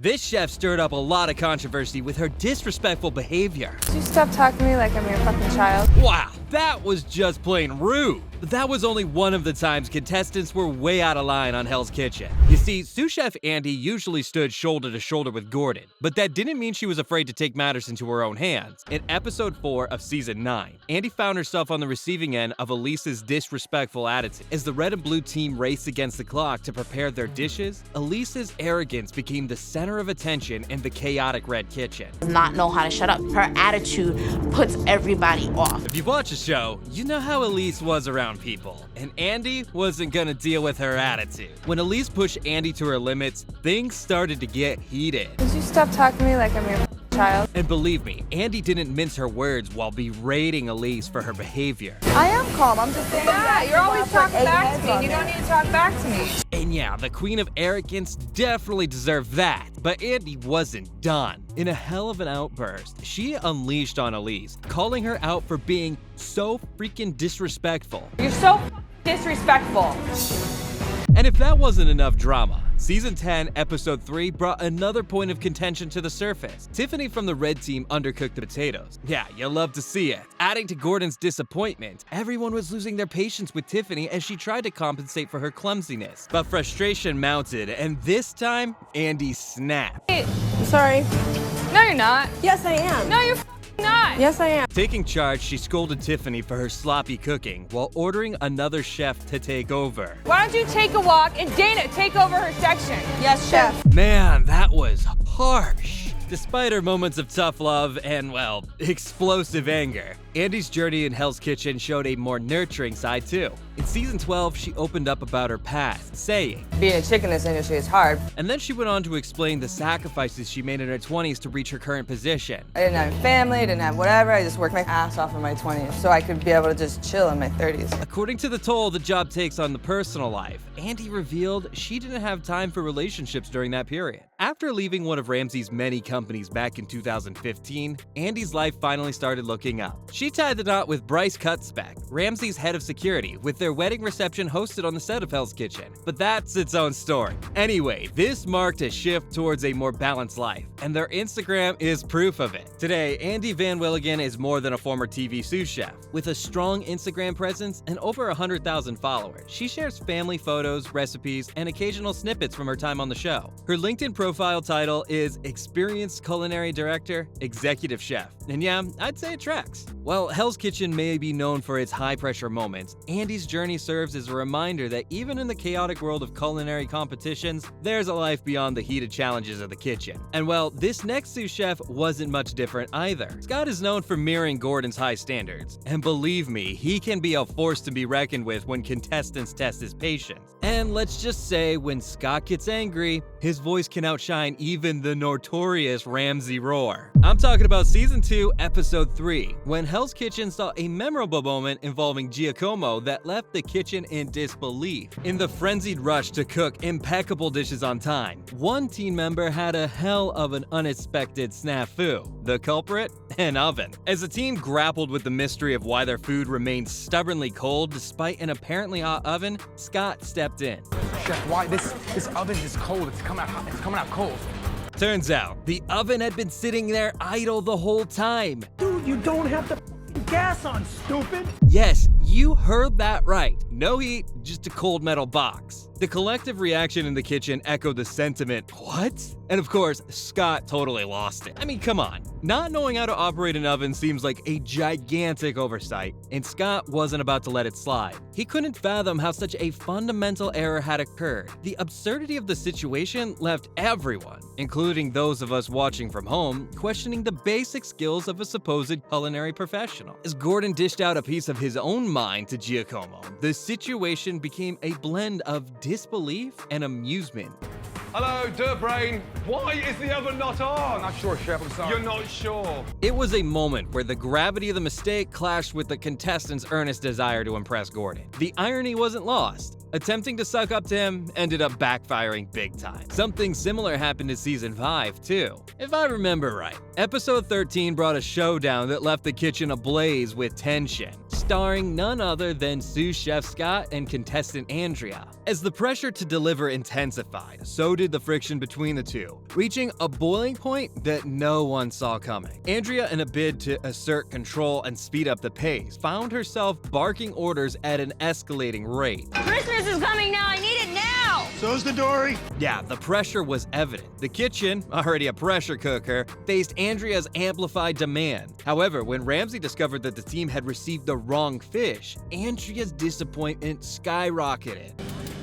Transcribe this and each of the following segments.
This chef stirred up a lot of controversy with her disrespectful behavior. Could you stop talking to me like I'm your fucking child? Wow, that was just plain rude. But that was only one of the times contestants were way out of line on Hell's Kitchen. You see, sous chef Andy usually stood shoulder to shoulder with Gordon, but that didn't mean she was afraid to take matters into her own hands. In episode 4 of season 9, Andy found herself on the receiving end of Elise's disrespectful attitude. As the red and blue team raced against the clock to prepare their dishes, Elise's arrogance became the center of attention in the chaotic red kitchen. Not know how to shut up. Her attitude puts everybody off. If you've watched the show, you know how Elise was around people, and Andy wasn't gonna deal with her attitude. When Elise pushed Andy to her limits, things started to get heated. Could you stop talking to me like I'm your fucking child? And believe me, Andy didn't mince her words while berating Elise for her behavior. I am calm. I'm just saying that. You're always talking back to me, and you don't need to talk back to me. And yeah, the queen of arrogance definitely deserved that, but Andy wasn't done. In a hell of an outburst, she unleashed on Elise, calling her out for being so freaking disrespectful. You're so disrespectful. And if that wasn't enough drama, Season 10, Episode 3 brought another point of contention to the surface. Tiffany from the red team undercooked the potatoes. Yeah, you love to see it. Adding to Gordon's disappointment, everyone was losing their patience with Tiffany as she tried to compensate for her clumsiness. But frustration mounted, and this time, Andy snapped. I'm sorry. No, you're not. Yes, I am. No, you're not. Yes, I am. Taking charge, she scolded Tiffany for her sloppy cooking while ordering another chef to take over. Why don't you take a walk and Dana take over her section? Yes, chef. Man, that was harsh. Despite her moments of tough love and, well, explosive anger, Andy's journey in Hell's Kitchen showed a more nurturing side too. In season 12, she opened up about her past, saying, "Being a chick in this industry is hard. And then she went on to explain the sacrifices she made in her 20s to reach her current position. I didn't have a family, I didn't have whatever. I just worked my ass off in my 20s so I could be able to just chill in my 30s. According to the toll the job takes on the personal life, Andy revealed she didn't have time for relationships during that period. After leaving one of Ramsey's many companies back in 2015, Andy's life finally started looking up. She tied the knot with Bryce Kutzbeck, Ramsey's head of security, with their wedding reception hosted on the set of Hell's Kitchen. But that's its own story. Anyway, this marked a shift towards a more balanced life, and their Instagram is proof of it. Today, Andy Van Willigen is more than a former TV sous chef. With a strong Instagram presence and over 100,000 followers, she shares family photos, recipes, and occasional snippets from her time on the show. Her LinkedIn profile title is Experienced Culinary Director, Executive Chef. And yeah, I'd say it tracks. While Hell's Kitchen may be known for its high-pressure moments, Andy's journey serves as a reminder that even in the chaotic world of culinary competitions, there's a life beyond the heated challenges of the kitchen. And well, this next sous chef wasn't much different either. Scott is known for mirroring Gordon's high standards, and believe me, he can be a force to be reckoned with when contestants test his patience. And let's just say, when Scott gets angry, his voice can outshine even the notorious Ramsey roar. I'm talking about Season 2, Episode 3, when Hell's Kitchen saw a memorable moment involving Giacomo that left the kitchen in disbelief. In the frenzied rush to cook impeccable dishes on time, one team member had a hell of an unexpected snafu. The culprit? An oven. As the team grappled with the mystery of why their food remained stubbornly cold despite an apparently hot oven, Scott stepped in. Chef, why this oven is cold? It's coming out cold. Turns out, the oven had been sitting there idle the whole time. Dude, you don't have the gas on, stupid! Yes, you heard that right. No heat, just a cold metal box. The collective reaction in the kitchen echoed the sentiment, "What?" And of course, Scott totally lost it. I mean, come on. Not knowing how to operate an oven seems like a gigantic oversight, and Scott wasn't about to let it slide. He couldn't fathom how such a fundamental error had occurred. The absurdity of the situation left everyone, including those of us watching from home, questioning the basic skills of a supposed culinary professional. As Gordon dished out a piece of his own mind to Giacomo, the situation became a blend of disbelief and amusement. Hello, Dirt Brain. Why is the oven not on? I'm not sure, Chef. I'm sorry. You're not sure. It was a moment where the gravity of the mistake clashed with the contestants' earnest desire to impress Gordon. The irony wasn't lost. Attempting to suck up to him ended up backfiring big time. Something similar happened in season 5 too, if I remember right. Episode 13 brought a showdown that left the kitchen ablaze with tension, starring none other than sous chef Scott and contestant Andrea. As the pressure to deliver intensified, so did the friction between the two, reaching a boiling point that no one saw coming. Andrea, in a bid to assert control and speed up the pace, found herself barking orders at an escalating rate. Christmas is coming now. I need it now. So's the Dory. Yeah, the pressure was evident. The kitchen, already a pressure cooker, faced Andrea's amplified demand. However, when Ramsey discovered that the team had received the wrong fish, Andrea's disappointment skyrocketed.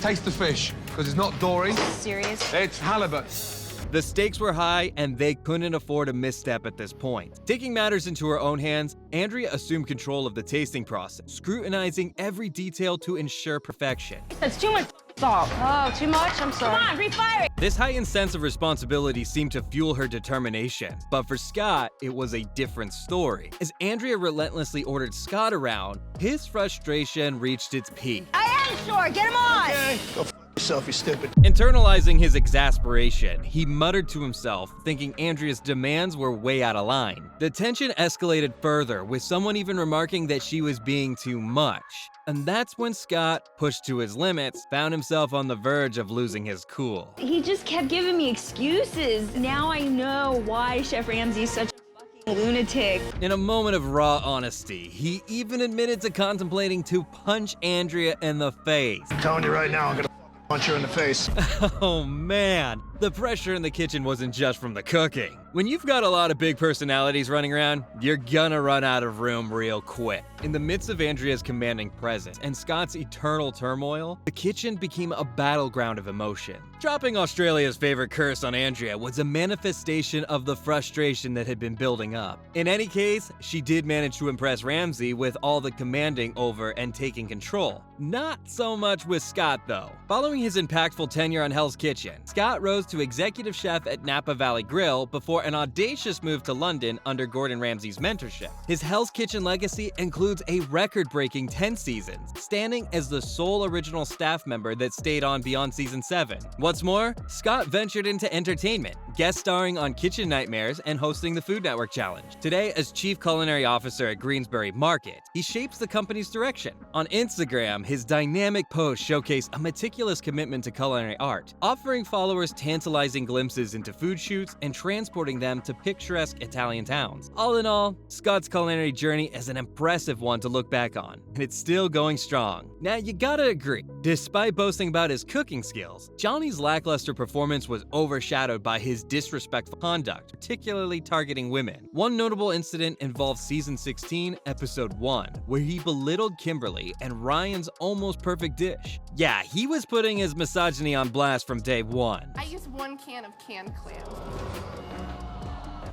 Taste the fish, because it's not dory. Serious? It's halibut. The stakes were high, and they couldn't afford a misstep at this point. Taking matters into her own hands, Andrea assumed control of the tasting process, scrutinizing every detail to ensure perfection. That's too much salt. Oh, too much? I'm sorry. Come on, refire it. This heightened sense of responsibility seemed to fuel her determination, but for Scott, it was a different story. As Andrea relentlessly ordered Scott around, his frustration reached its peak. I am sure. Get him on. Okay. Go f yourself, you stupid. Internalizing his exasperation, he muttered to himself, thinking Andrea's demands were way out of line. The tension escalated further, with someone even remarking that she was being too much. And that's when Scott, pushed to his limits, found himself on the verge of losing his cool. He just kept giving me excuses. Now I know why Chef Ramsay's such a fucking lunatic. In a moment of raw honesty, he even admitted to contemplating to punch Andrea in the face. I'm telling you right now, I'm gonna punch her in the face. Oh man, the pressure in the kitchen wasn't just from the cooking. When you've got a lot of big personalities running around, you're gonna run out of room real quick. In the midst of Andrea's commanding presence and Scott's eternal turmoil, the kitchen became a battleground of emotion. Dropping Australia's favorite curse on Andrea was a manifestation of the frustration that had been building up. In any case, she did manage to impress Ramsay with all the commanding over and taking control. Not so much with Scott though. Following his impactful tenure on Hell's Kitchen, Scott rose to executive chef at Napa Valley Grill before an audacious move to London under Gordon Ramsay's mentorship. His Hell's Kitchen legacy includes a record-breaking 10 seasons, standing as the sole original staff member that stayed on beyond season 7. What's more, Scott ventured into entertainment, guest starring on Kitchen Nightmares and hosting the Food Network Challenge. Today, as Chief Culinary Officer at Greensbury Market, he shapes the company's direction. On Instagram, his dynamic posts showcase a meticulous commitment to culinary art, offering followers tantalizing glimpses into food shoots and transporting them to picturesque Italian towns. All in all, Scott's culinary journey is an impressive one to look back on, and it's still going strong. Now, you gotta agree, despite boasting about his cooking skills, Johnny's lackluster performance was overshadowed by his disrespectful conduct, particularly targeting women. One notable incident involved season 16, episode 1, where he belittled Kimberly and Ryan's almost perfect dish. Yeah, he was putting his misogyny on blast from day one. I use 1 can of canned clams.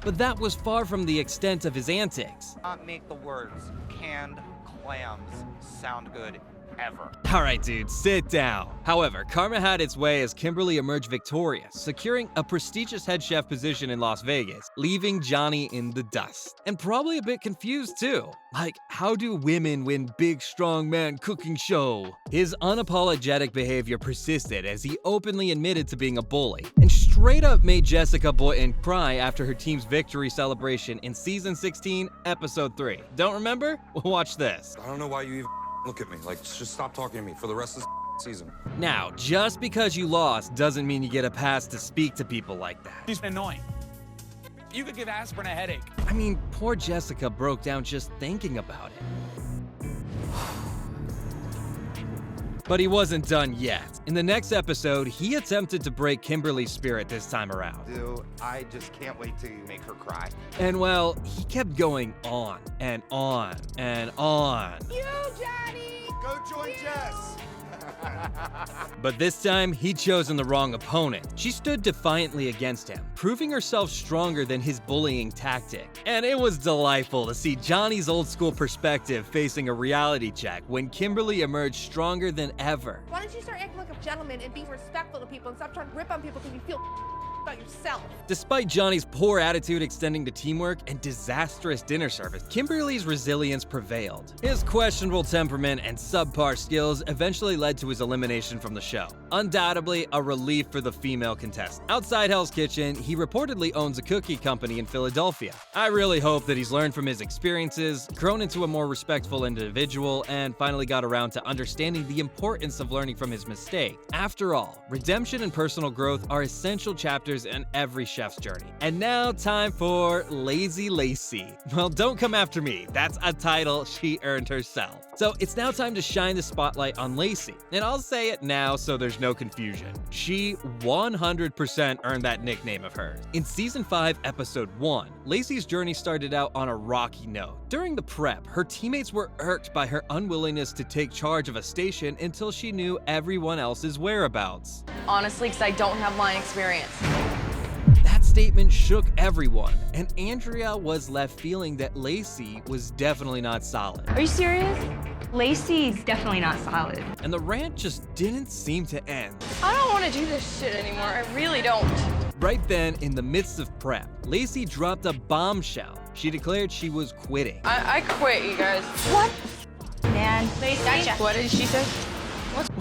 But that was far from the extent of his antics. Not make the words canned clams sound good ever. Alright dude, sit down. However, karma had its way as Kimberly emerged victorious, securing a prestigious head chef position in Las Vegas, leaving Johnny in the dust. And probably a bit confused too. Like, how do women win big strong man cooking show? His unapologetic behavior persisted as he openly admitted to being a bully, and straight up made Jessica Boynton cry after her team's victory celebration in season 16, episode 3. Don't remember? Watch this. I don't know why you even look at me. Like, just stop talking to me for the rest of the season. Now, just because you lost doesn't mean you get a pass to speak to people like that. She's annoying. You could give aspirin a headache. I mean, poor Jessica broke down just thinking about it. But he wasn't done yet. In the next episode, he attempted to break Kimberly's spirit this time around. Dude, I just can't wait to make her cry. And well, he kept going on and on and on. You, Johnny! Go join Jess! But this time, he'd chosen the wrong opponent. She stood defiantly against him, proving herself stronger than his bullying tactic. And it was delightful to see Johnny's old school perspective facing a reality check when Kimberly emerged stronger than ever. Why don't you start acting like a gentleman and being respectful to people and stop trying to rip on people because you feel about yourself. Despite Johnny's poor attitude extending to teamwork and disastrous dinner service, Kimberly's resilience prevailed. His questionable temperament and subpar skills eventually led to his elimination from the show. Undoubtedly a relief for the female contestant. Outside Hell's Kitchen, he reportedly owns a cookie company in Philadelphia. I really hope that he's learned from his experiences, grown into a more respectful individual, and finally got around to understanding the importance of learning from his mistake. After all, redemption and personal growth are essential chapters in every chef's journey. And now, time for Lazy Lacey. Well, don't come after me. That's a title she earned herself. So it's now time to shine the spotlight on Lacey. And I'll say it now so there's no confusion. She 100% earned that nickname of hers. In Season 5, Episode 1, Lacey's journey started out on a rocky note. During the prep, her teammates were irked by her unwillingness to take charge of a station until she knew everyone else's whereabouts. Honestly, because I don't have line experience. That statement shook everyone, and Andrea was left feeling that Lacey was definitely not solid. Are you serious? Lacey's definitely not solid. And the rant just didn't seem to end. I don't want to do this shit anymore. I really don't. Right then, in the midst of prep, Lacey dropped a bombshell. She declared she was quitting. I quit, you guys. What? Man, Lacey. Gotcha. What did she say?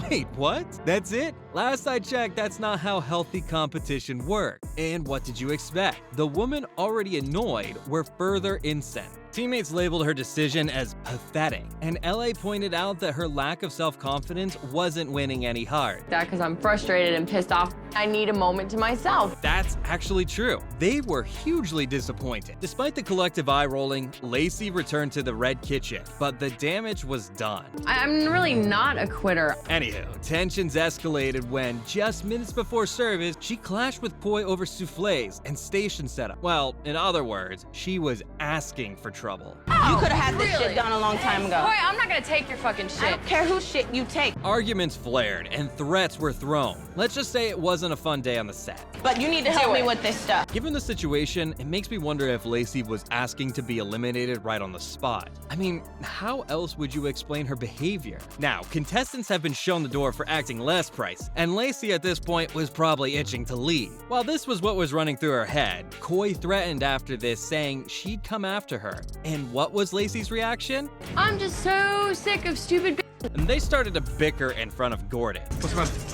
Wait, what? That's it? Last I checked, that's not how healthy competition works. And what did you expect? The woman already annoyed were further incensed. Teammates labeled her decision as pathetic, and LA pointed out that her lack of self-confidence wasn't winning any hearts. That because I'm frustrated and pissed off. I need a moment to myself. That's actually true. They were hugely disappointed. Despite the collective eye-rolling, Lacey returned to the Red Kitchen, but the damage was done. I'm really not a quitter. Anywho, tensions escalated when, just minutes before service, she clashed with Koi over soufflés and station setup. Well, in other words, she was asking for trouble. You could have had this shit done a long time ago. Boy, I'm not gonna take your fucking shit. I don't care whose shit you take, Arguments flared and threats were thrown. Let's just say it wasn't a fun day on the set. but you need to help me with this stuff. Given the situation, it makes me wonder if Lacey was asking to be eliminated right on the spot. I mean, how else would you explain her behavior? Now, contestants have been shown the door for acting less pricey, and Lacey at this point was probably itching to leave. While this was what was running through her head, Koi threatened after this, saying she'd come after her. And what was Lacey's reaction? I'm just so sick of stupid And they started to bicker in front of Gordon.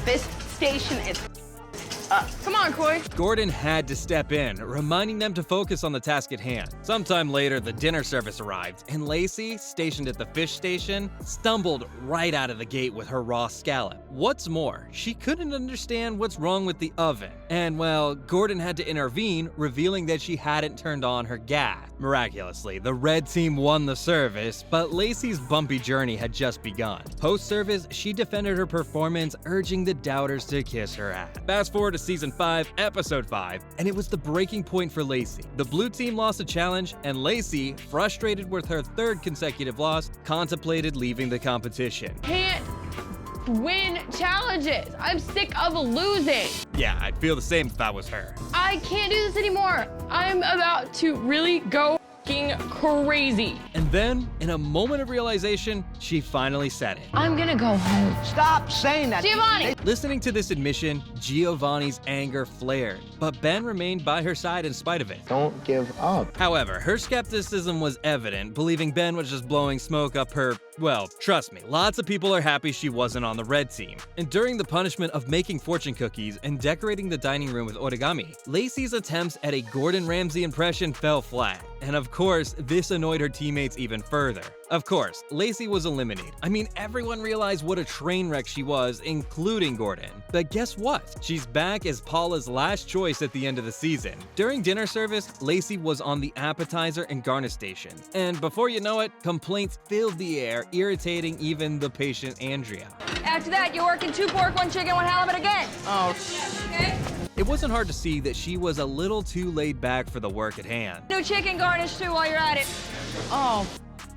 This station is Come on, Koi. Gordon had to step in, reminding them to focus on the task at hand. Sometime later, the dinner service arrived, and Lacey, stationed at the fish station, stumbled right out of the gate with her raw scallop. What's more, she couldn't understand what's wrong with the oven. And well, Gordon had to intervene, revealing that she hadn't turned on her gas. Miraculously, the red team won the service, but Lacey's bumpy journey had just begun. Post-service, she defended her performance, urging the doubters to kiss her ass. Fast forward to Season 5, Episode 5, and it was the breaking point for Lacey. The blue team lost a challenge, and Lacey, frustrated with her third consecutive loss, contemplated leaving the competition. Can't win challenges. I'm sick of losing. Yeah, I'd feel the same if I was her. I can't do this anymore. I'm about to really go f***ing crazy. And then, in a moment of realization, she finally said it. I'm gonna go home. Stop saying that. Giovanni! Listening to this admission, Giovanni's anger flared, but Ben remained by her side in spite of it. Don't give up. However, her skepticism was evident, believing Ben was just blowing smoke up her. Well, trust me, lots of people are happy she wasn't on the red team. And during the punishment of making fortune cookies and decorating the dining room with origami, Lacey's attempts at a Gordon Ramsay impression fell flat. And of course, this annoyed her teammates even further. Of course, Lacey was eliminated. I mean, everyone realized what a train wreck she was, including Gordon. But guess what? She's back as Paula's last choice at the end of the season. During dinner service, Lacey was on the appetizer and garnish station. And before you know it, complaints filled the air, irritating even the patient Andrea. After that, you're working 2 pork, 1 chicken, 1 halibut again. Oh, Okay? It wasn't hard to see that she was a little too laid back for the work at hand. New chicken garnish too while you're at it. oh,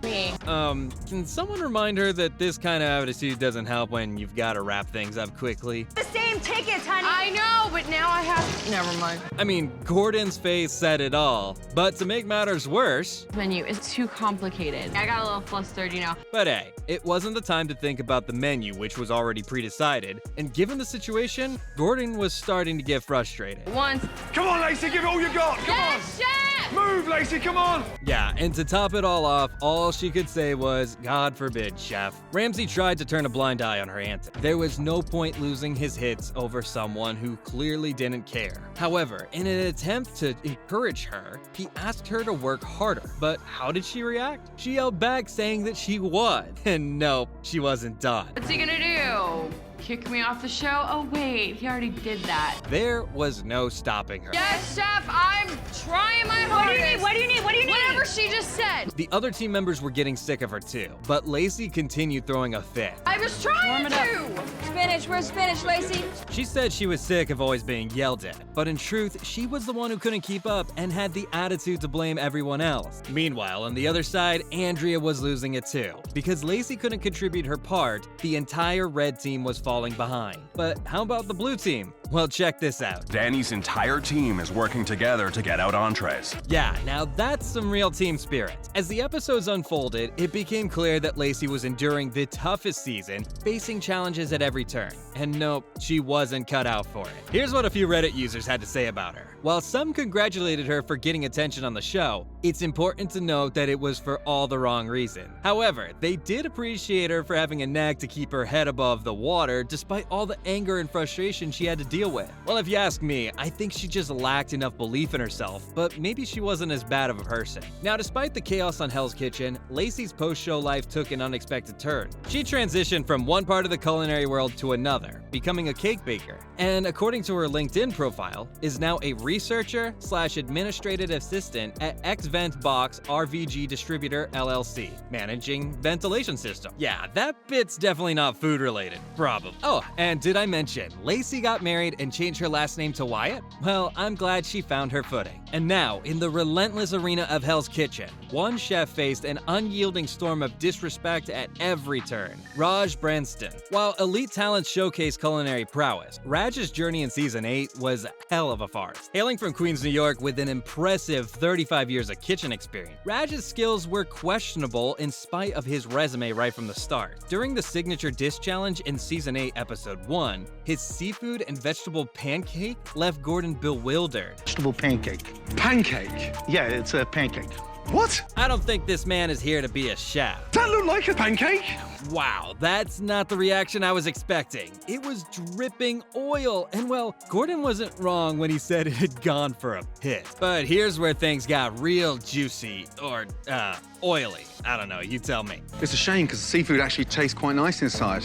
me. Can someone remind her that this kind of attitude doesn't help when you've got to wrap things up quickly? The same tickets, honey. I know, but now I have. Never mind. I mean, Gordon's face said it all. But to make matters worse, Menu is too complicated. I got a little flustered, you know. but hey, it wasn't the time to think about the menu, which was already pre-decided. And given the situation, Gordon was starting to get frustrated. Once. Come on, Lacey, give it all you got. Come Yes, chef! on. Move, Lacey, come on. Yeah, and to top it all off, all she could say was, "God forbid, chef." Ramsay tried to turn a blind eye on her antics. There was no point losing his hits over someone who clearly didn't care. However, in an attempt to encourage her, he asked her to work harder. But how did she react? She yelled back saying that she would. And nope, she wasn't done. What's he gonna do? Kick me off the show? Oh, wait, he already did that. There was no stopping her. Yes, chef, I'm trying my hardest. What do you need? What do you need? What do you need? Whatever she just said. The other team members were getting sick of her too, but Lacey continued throwing a fit. I was trying to. Spinach, where's spinach, Lacey? She said she was sick of always being yelled at, but in truth, she was the one who couldn't keep up and had the attitude to blame everyone else. Meanwhile, on the other side, Andrea was losing it too. Because Lacey couldn't contribute her part, the entire red team was falling behind. But how about the blue team? Well, check this out. Danny's entire team is working together to get out entrees. Yeah, now that's some real team spirit. As the episodes unfolded, it became clear that Lacey was enduring the toughest season, facing challenges at every turn. And nope, she wasn't cut out for it. Here's what a few Reddit users had to say about her. While some congratulated her for getting attention on the show, it's important to note that it was for all the wrong reason. However, they did appreciate her for having a knack to keep her head above the water despite all the anger and frustration she had to deal with. Well, if you ask me, I think she just lacked enough belief in herself, but maybe she wasn't as bad of a person. Now, despite the chaos on Hell's Kitchen, Lacey's post-show life took an unexpected turn. She transitioned from one part of the culinary world to another, becoming a cake baker, and according to her LinkedIn profile, is now a researcher/administrative assistant at XVent Box RVG Distributor LLC, managing ventilation system. Yeah, that bit's definitely not food related. Probably. Oh, and did I mention, Lacey got married and changed her last name to Wyatt? Well, I'm glad she found her footing. And now, in the relentless arena of Hell's Kitchen, one chef faced an unyielding storm of disrespect at every turn: Raj Branston. While elite talents showcase culinary prowess, Raj's journey in season 8 was a hell of a farce. Hailing from Queens, New York with an impressive 35 years of kitchen experience, Raj's skills were questionable in spite of his resume right from the start. During the signature dish challenge in season 8 episode 1, his seafood and vegetable pancake left Gordon bewildered. Vegetable pancake. Pancake? Yeah, it's a pancake. What? I don't think this man is here to be a chef. That look like a pancake? Wow, that's not the reaction I was expecting. It was dripping oil, and well, Gordon wasn't wrong when he said it had gone for a piss. But here's where things got real juicy, or, oily. I don't know, you tell me. It's a shame because the seafood actually tastes quite nice inside.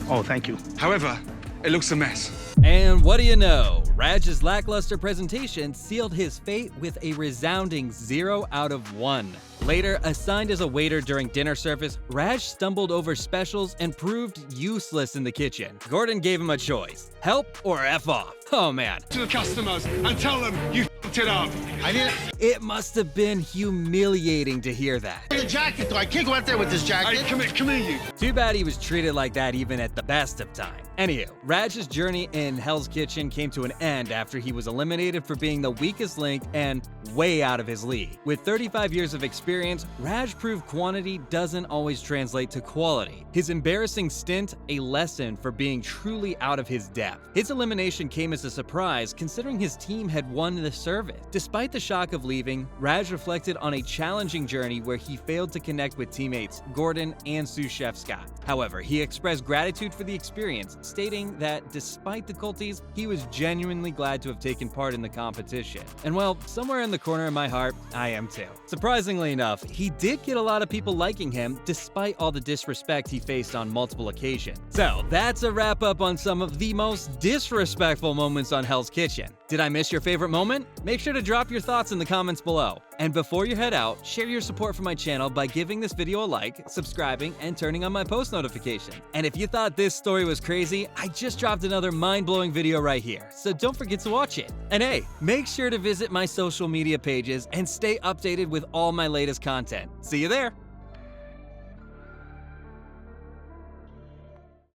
Oh, thank you. However, it looks a mess. And what do you know? Raj's lackluster presentation sealed his fate with a resounding 0 out of 1. Later, assigned as a waiter during dinner service, Raj stumbled over specials and proved useless in the kitchen. Gordon gave him a choice: help or F off. Oh man. To the customers and tell them you f***ed it up. I didn't. It must have been humiliating to hear that. The jacket, though. I can't go out there with this jacket. Hey, come here, you. Too bad he was treated like that even at the best of times. Anywho, Raj's journey in Hell's Kitchen came to an end after he was eliminated for being the weakest link and way out of his league. With 35 years of experience, Raj proved quantity doesn't always translate to quality. His embarrassing stint, a lesson for being truly out of his depth. His elimination came as a surprise considering his team had won the service. Despite the shock of leaving, Raj reflected on a challenging journey where he failed to connect with teammates Gordon and sous chef Scott. However, he expressed gratitude for the experience, stating that despite the difficulties, he was genuinely glad to have taken part in the competition. And well, somewhere in the corner of my heart, I am too. Surprisingly enough, he did get a lot of people liking him despite all the disrespect he faced on multiple occasions. So that's a wrap up on some of the most disrespectful moments on Hell's Kitchen. Did I miss your favorite moment? Make sure to drop your thoughts in the comments below. And before you head out, share your support for my channel by giving this video a like, subscribing, and turning on my post notification. And if you thought this story was crazy, I just dropped another mind-blowing video right here, so don't forget to watch it. And hey, make sure to visit my social media pages and stay updated with all my latest content. See you there!